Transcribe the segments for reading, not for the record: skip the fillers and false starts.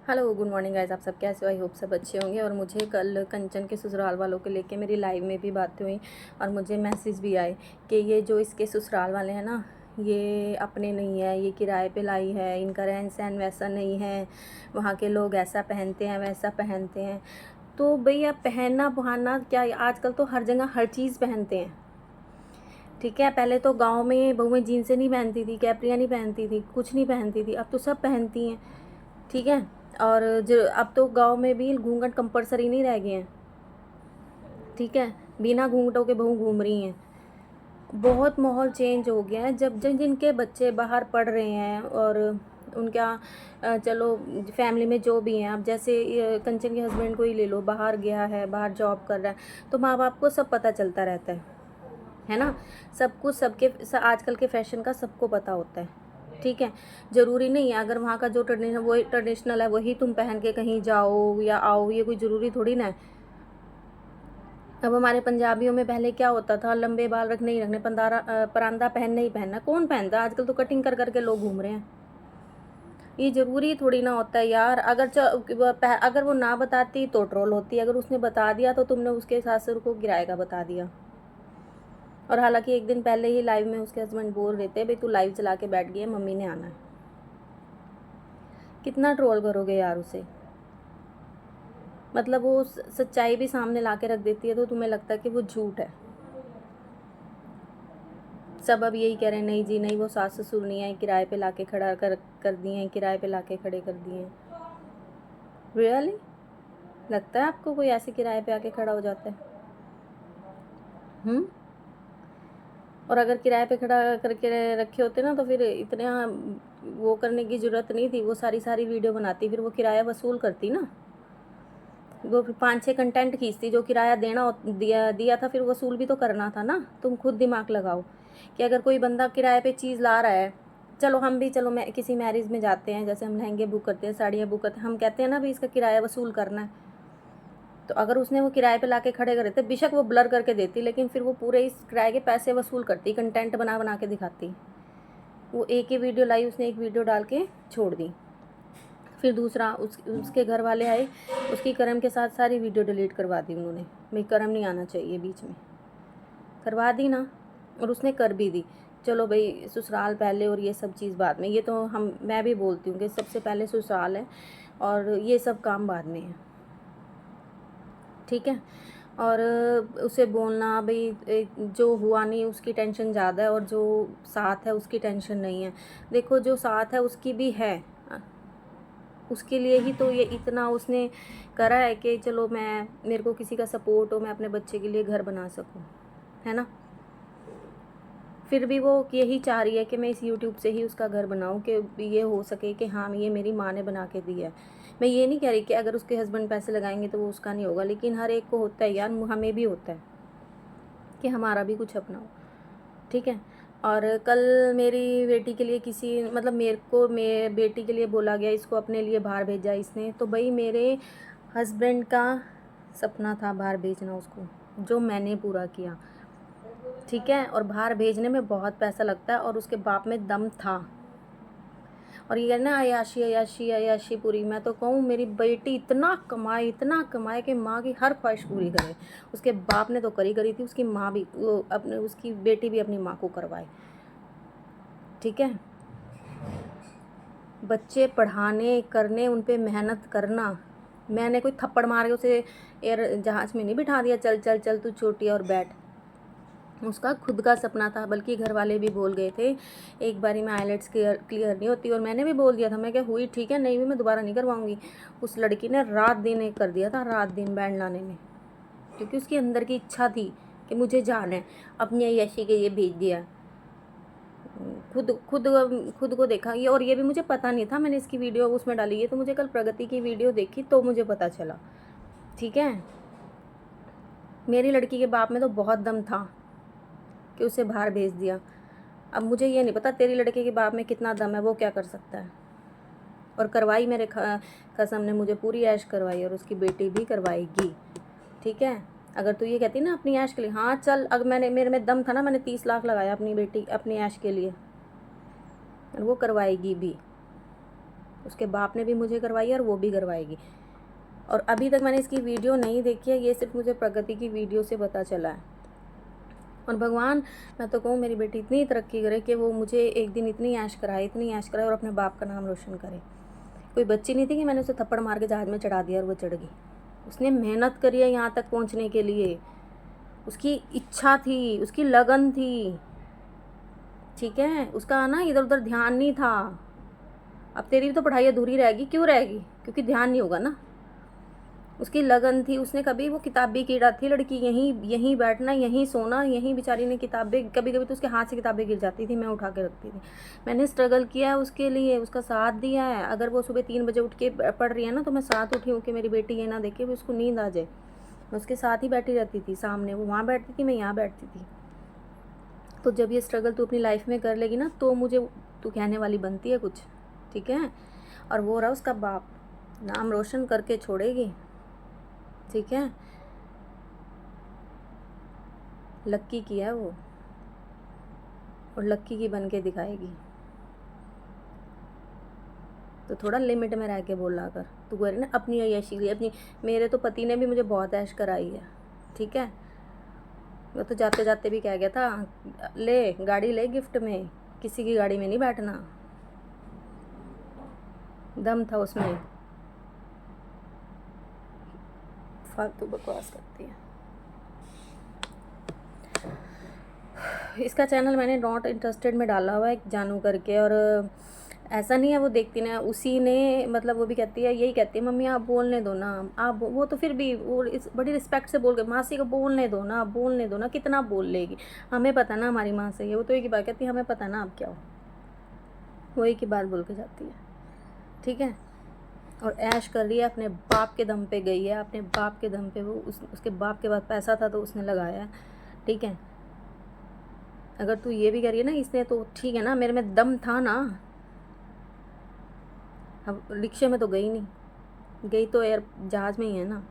Hello good morning guys, आप सब कैसे हो? आई होप सब अच्छे होंगे। और मुझे कल कंचन के ससुराल वालों को लेके मेरी लाइव में भी बातें हुई और मुझे मैसेज भी आए कि ये जो इसके ससुराल वाले हैं ना, ये अपने नहीं है, ये किराए पे लाई है, इनका रहन सहन वैसा नहीं है, वहाँ के लोग ऐसा पहनते हैं वैसा पहनते हैं। तो भैया पहनना बहाना क्या, आजकल तो हर जगह हर चीज़ पहनते हैं। ठीक है, पहले तो गांव में बहुएं जीन्सें नहीं पहनती थी, कैपरियाँ नहीं पहनती थी, कुछ नहीं पहनती थी, अब तो सब पहनती हैं। ठीक है। और जो अब तो गांव में भी घूंघट कंपलसरी नहीं रह गए हैं। ठीक है, बिना घूंघटों के बहू घूम रही हैं। बहुत माहौल चेंज हो गया है। जब जब जिनके बच्चे बाहर पढ़ रहे हैं और उनका चलो फैमिली में जो भी हैं, अब जैसे कंचन के हस्बैंड को ही ले लो, बाहर गया है, बाहर जॉब कर रहा है, तो माँ बाप को सब पता चलता रहता है ना। सब कुछ सबके आजकल के फैशन का सबको पता होता है। ठीक है, ज़रूरी नहीं है अगर वहाँ का जो ट्रेडिशनल वही ट्रेडिशनल है वही तुम पहन के कहीं जाओ या आओ, ये कोई ज़रूरी थोड़ी ना है। अब हमारे पंजाबियों में पहले क्या होता था, लंबे बाल रखने ही रखने, परांदा पहनना ही पहनना। कौन पहनता? आजकल तो कटिंग कर करके लोग घूम रहे हैं। ये ज़रूरी थोड़ी ना होता है यार। अगर वो ना बताती तो ट्रोल होती, अगर उसने बता दिया तो तुमने उसके सासुर को किराए का बता दिया। और हालांकि एक दिन पहले ही लाइव में उसके हस्बैंड बोल रहे थे भाई तू लाइव चला के बैठ गई है, मम्मी ने आना है। कितना ट्रोल करोगे यार उसे? मतलब वो सच्चाई भी सामने ला के रख देती है तो तुम्हें लगता है कि वो झूठ है। सब अब यही कह रहे हैं, नहीं जी नहीं, वो सास ससुर नहीं है, किराए पे लाके खड़ा कर दिए हैं, किराए पे लाके खड़े कर दिए हैं। रियली लगता है आपको कोई ऐसे किराए पे आके खड़ा हो जाता है? और अगर किराए पे खड़ा करके रखे होते ना तो फिर इतना वो करने की ज़रूरत नहीं थी। वो सारी सारी वीडियो बनाती, फिर वो किराया वसूल करती ना। वो 5-6 कंटेंट खींचती, जो किराया दिया दिया था फिर वसूल भी तो करना था ना। तुम खुद दिमाग लगाओ कि अगर कोई बंदा किराए पे चीज़ ला रहा है, चलो हम भी, चलो मैं किसी मैरिज में जाते हैं, जैसे हम लहंगे बुक करते हैं, साड़ियाँ बुक करते हैं, हम कहते हैं ना भी इसका किराया वसूल करना है। तो अगर उसने वो किराए पे लाके खड़े करे थे, बेशक वो ब्लर करके देती, लेकिन फिर वो पूरे इस किराए के पैसे वसूल करती, कंटेंट बना बना के दिखाती। वो एक ही वीडियो लाई, उसने एक वीडियो डाल के छोड़ दी। फिर दूसरा उसके घर वाले आए, उसकी करम के साथ सारी वीडियो डिलीट करवा दी उन्होंने। भाई करम नहीं आना चाहिए बीच में, करवा दी ना। और उसने कर भी दी। चलो भाई ससुराल पहले और ये सब चीज़ बाद में, ये तो मैं भी बोलती हूँ कि सबसे पहले ससुराल है और ये सब काम बाद में है। ठीक है। और उसे बोलना भाई जो हुआ नहीं उसकी टेंशन ज़्यादा है और जो साथ है उसकी टेंशन नहीं है। देखो जो साथ है उसकी भी है, उसके लिए ही तो ये इतना उसने करा है कि चलो मेरे को किसी का सपोर्ट हो, मैं अपने बच्चे के लिए घर बना सकूं, है ना। फिर भी वो यही चाह रही है कि मैं इस यूट्यूब से ही उसका घर बनाऊं, कि ये हो सके कि हाँ ये मेरी माँ ने बना के दिया है। मैं ये नहीं कह रही कि अगर उसके हस्बैंड पैसे लगाएंगे तो वो उसका नहीं होगा, लेकिन हर एक को होता है यार, हमें भी होता है कि हमारा भी कुछ अपना हो। ठीक है। और कल मेरी बेटी के लिए मेरे बेटी के लिए बोला गया, इसको अपने लिए बाहर भेजा इसने, तो भाई मेरे हस्बैंड का सपना था बाहर भेजना उसको, जो मैंने पूरा किया। ठीक है। और बाहर भेजने में बहुत पैसा लगता है और उसके बाप में दम था। और ये ना अयाशी अयाशी अयाशी पूरी, मैं तो कहूँ मेरी बेटी इतना कमाए कि माँ की हर ख्वाहिश पूरी करे। उसके बाप ने तो करी थी, उसकी माँ भी, वो अपने उसकी बेटी भी अपनी माँ को करवाए। ठीक है। बच्चे पढ़ाने करने, उन पे मेहनत करना। मैंने कोई थप्पड़ मार के उसे एयर जहाज़ में नहीं बिठा दिया, चल चल चल तू छोटी और बैठ। उसका खुद का सपना था, बल्कि घर वाले भी बोल गए थे एक बारी में आइलेट्स क्लियर नहीं होती, और मैंने भी बोल दिया था, मैं क्या हुई ठीक है, नहीं भी मैं दोबारा नहीं करवाऊंगी। उस लड़की ने रात दिन एक कर दिया था, रात दिन बैंड लाने में, क्योंकि उसकी अंदर की इच्छा थी कि मुझे जाना है। अपनी यशी के ये भेज दिया। खुद खुद खुद को देखा ये, और ये भी मुझे पता नहीं था, मैंने इसकी वीडियो उसमें डाली है, तो मुझे कल प्रगति की वीडियो देखी तो मुझे पता चला। ठीक है। मेरी लड़की के बाप में तो बहुत दम था कि उसे बाहर भेज दिया। अब मुझे ये नहीं पता तेरी लड़के के बाप में कितना दम है, वो क्या कर सकता है। और करवाई मेरे कसम ने मुझे पूरी ऐश करवाई, और उसकी बेटी भी करवाएगी। ठीक है। अगर तू ये कहती ना अपनी ऐश के लिए, हाँ चल, अगर मेरे में दम था ना, मैंने 30 लाख लगाया अपनी बेटी अपनी ऐश के लिए, और वो करवाएगी भी। उसके बाप ने भी मुझे करवाई है और वो भी करवाएगी। और अभी तक मैंने इसकी वीडियो नहीं देखी है, ये सिर्फ मुझे प्रगति की वीडियो से पता चला है। और भगवान, मैं तो कहूँ मेरी बेटी इतनी तरक्की करे कि वो मुझे एक दिन इतनी ऐश कराए और अपने बाप का नाम रोशन करे। कोई बच्ची नहीं थी कि मैंने उसे थप्पड़ मार के जहाज में चढ़ा दिया और वो चढ़ गई। उसने मेहनत करी है यहाँ तक पहुँचने के लिए, उसकी इच्छा थी, उसकी लगन थी, ठीक है। उसका ना इधर उधर ध्यान नहीं था। अब तेरी भी तो पढ़ाई अधूरी रहेगी, क्यों रहेगी? क्योंकि ध्यान नहीं होगा ना। उसकी लगन थी, उसने कभी, वो किताबी कीड़ा थी लड़की, यहीं बैठना, यहीं सोना, यहीं बेचारी ने किताबें, कभी कभी तो उसके हाथ से किताबें गिर जाती थी, मैं उठा के रखती थी। मैंने स्ट्रगल किया है उसके लिए, उसका साथ दिया है। अगर वो सुबह 3 बजे उठ के पढ़ रही है ना, तो मैं साथ उठी हूँ कि मेरी बेटी ये ना देखे उसको नींद आ जाए। मैं उसके साथ ही बैठी रहती थी, सामने वो वहाँ बैठती थी, मैं यहाँ बैठती थी। तो जब ये स्ट्रगल तू अपनी लाइफ में कर लेगी ना, तो मुझे तू कहने वाली बनती है कुछ, ठीक है। और वो रहा उसका बाप, नाम रोशन करके छोड़ेगी, ठीक है। लक्की की है वो, और लक्की की बन के दिखाएगी। तो थोड़ा लिमिट में रह के बोला कर। तू कह रही ना अपनी ऐशी ली अपनी, मेरे तो पति ने भी मुझे बहुत ऐश कराई है, ठीक है। वो तो जाते जाते भी कह गया था, ले गाड़ी ले गिफ्ट में, किसी की गाड़ी में नहीं बैठना। दम था उसमें। फालतू बकवास करती है। इसका चैनल मैंने नॉट इंटरेस्टेड में डाला हुआ है जानू करके, और ऐसा नहीं है वो देखती ना, उसी ने मतलब वो भी कहती है, यही कहती है मम्मी आप बोलने दो ना, आप वो तो फिर भी वो इस बड़ी रिस्पेक्ट से बोल के, मासी को बोलने दो ना, बोलने दो ना, कितना बोल लेगी, हमें पता ना हमारी माँ से है। वो तो एक ही बात कहती है, हमें पता ना आप क्या हो, वो एक ही बात बोल के जाती है, ठीक है। और ऐश कर रही है, अपने बाप के दम पे गई है, अपने बाप के दम पे वो उसके बाप के पास पैसा था तो उसने लगाया है, ठीक है। अगर तू ये भी करिए ना इसने, तो ठीक है ना, मेरे में दम था ना। अब रिक्शे में तो गई नहीं, गई तो एयर जहाज़ में ही है ना।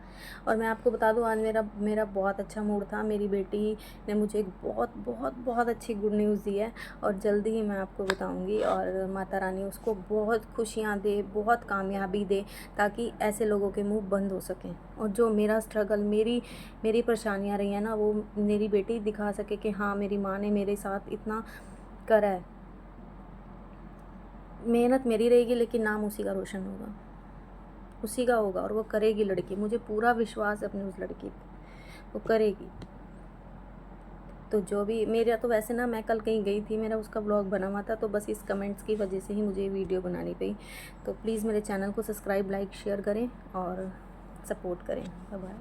और मैं आपको बता दूं, आज मेरा बहुत अच्छा मूड था। मेरी बेटी ने मुझे एक बहुत बहुत बहुत अच्छी गुड न्यूज़ दी है, और जल्दी ही मैं आपको बताऊंगी। और माता रानी उसको बहुत खुशियाँ दे, बहुत कामयाबी दे, ताकि ऐसे लोगों के मुंह बंद हो सकें। और जो मेरा स्ट्रगल, मेरी परेशानियाँ रही हैं ना, वो मेरी बेटी दिखा सके कि हाँ मेरी माँ ने मेरे साथ इतना करा है। मेहनत मेरी रहेगी, लेकिन नाम उसी का रोशन होगा, उसी का होगा, और वो करेगी लड़की। मुझे पूरा विश्वास है अपनी उस लड़की पे, वो करेगी। तो जो भी मेरा, तो वैसे ना मैं कल कहीं गई थी, मेरा उसका ब्लॉग बना हुआ था, तो बस इस कमेंट्स की वजह से ही मुझे वीडियो बनानी पड़ी। तो प्लीज़ मेरे चैनल को सब्सक्राइब, लाइक, शेयर करें और सपोर्ट करें। Bye bye.